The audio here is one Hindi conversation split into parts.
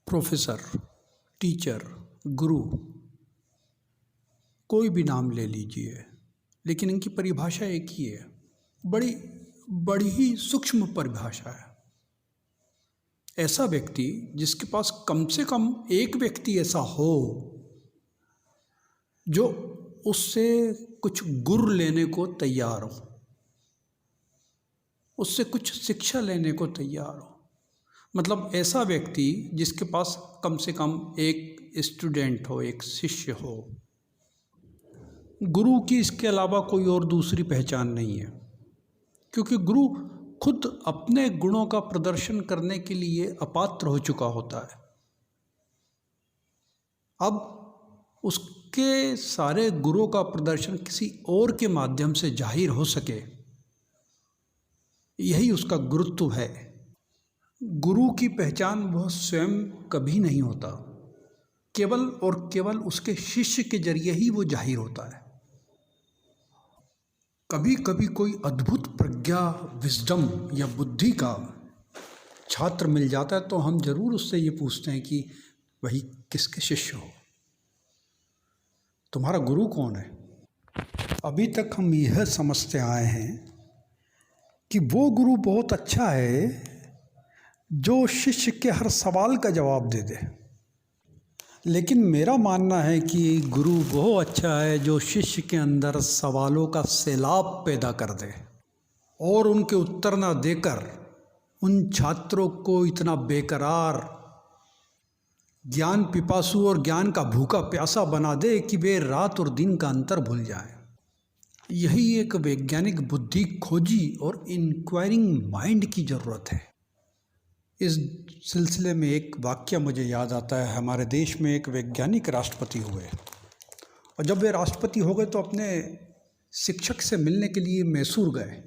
प्रोफेसर, टीचर, गुरु, कोई भी नाम ले लीजिए, लेकिन इनकी परिभाषा एक ही है। बड़ी बड़ी ही सूक्ष्म परिभाषा है। ऐसा व्यक्ति जिसके पास कम से कम एक व्यक्ति ऐसा हो जो उससे कुछ गुर लेने को तैयार हो, उससे कुछ शिक्षा लेने को तैयार हो। मतलब ऐसा व्यक्ति जिसके पास कम से कम एक स्टूडेंट हो, एक शिष्य हो। गुरु की इसके अलावा कोई और दूसरी पहचान नहीं है, क्योंकि गुरु खुद अपने गुणों का प्रदर्शन करने के लिए अपात्र हो चुका होता है। अब उसके सारे गुणों का प्रदर्शन किसी और के माध्यम से जाहिर हो सके, यही उसका गुरुत्व है। गुरु की पहचान वह स्वयं कभी नहीं होता, केवल और केवल उसके शिष्य के जरिए ही वो जाहिर होता है। कभी कभी कोई अद्भुत प्रज्ञा, विजडम या बुद्धि का छात्र मिल जाता है तो हम जरूर उससे ये पूछते हैं कि वही किसके शिष्य हो, तुम्हारा गुरु कौन है। अभी तक हम यह समझते आए हैं कि वो गुरु बहुत अच्छा है जो शिष्य के हर सवाल का जवाब दे दे, लेकिन मेरा मानना है कि गुरु वो अच्छा है जो शिष्य के अंदर सवालों का सैलाब पैदा कर दे और उनके उत्तर ना देकर उन छात्रों को इतना बेकरार, ज्ञान पिपासु और ज्ञान का भूखा प्यासा बना दे कि वे रात और दिन का अंतर भूल जाएं। यही एक वैज्ञानिक बुद्धि खोजी और इंक्वायरिंग माइंड की ज़रूरत है। इस सिलसिले में एक वाक्य मुझे याद आता है। हमारे देश में एक वैज्ञानिक राष्ट्रपति हुए और जब वे राष्ट्रपति हो गए तो अपने शिक्षक से मिलने के लिए मैसूर गए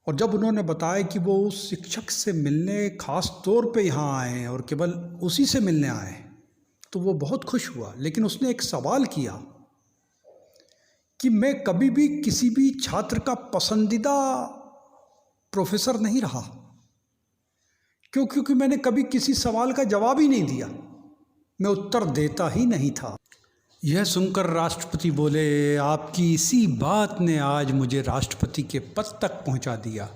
और जब उन्होंने बताया कि वो उस शिक्षक से मिलने खास तौर पे यहाँ आए हैं और केवल उसी से मिलने आए हैं, तो वो बहुत खुश हुआ। लेकिन उसने एक सवाल किया कि मैं कभी भी किसी भी छात्र का पसंदीदा प्रोफेसर नहीं रहा। क्यों? क्योंकि मैंने कभी किसी सवाल का जवाब ही नहीं दिया, मैं उत्तर देता ही नहीं था। यह सुनकर राष्ट्रपति बोले, आपकी इसी बात ने आज मुझे राष्ट्रपति के पद तक पहुंचा दिया।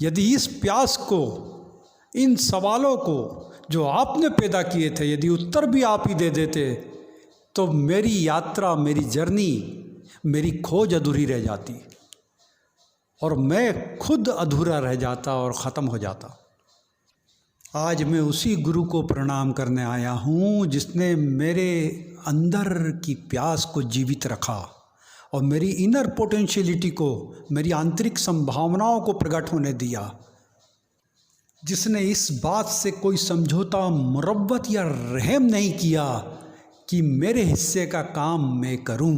यदि इस प्यास को, इन सवालों को जो आपने पैदा किए थे, यदि उत्तर भी आप ही दे देते तो मेरी यात्रा, मेरी जर्नी, मेरी खोज अधूरी रह जाती और मैं खुद अधूरा रह जाता और ख़त्म हो जाता। आज मैं उसी गुरु को प्रणाम करने आया हूँ जिसने मेरे अंदर की प्यास को जीवित रखा और मेरी इनर पोटेंशियलिटी को, मेरी आंतरिक संभावनाओं को प्रकट होने दिया, जिसने इस बात से कोई समझौता, मुरव्वत या रहम नहीं किया कि मेरे हिस्से का काम मैं करूं।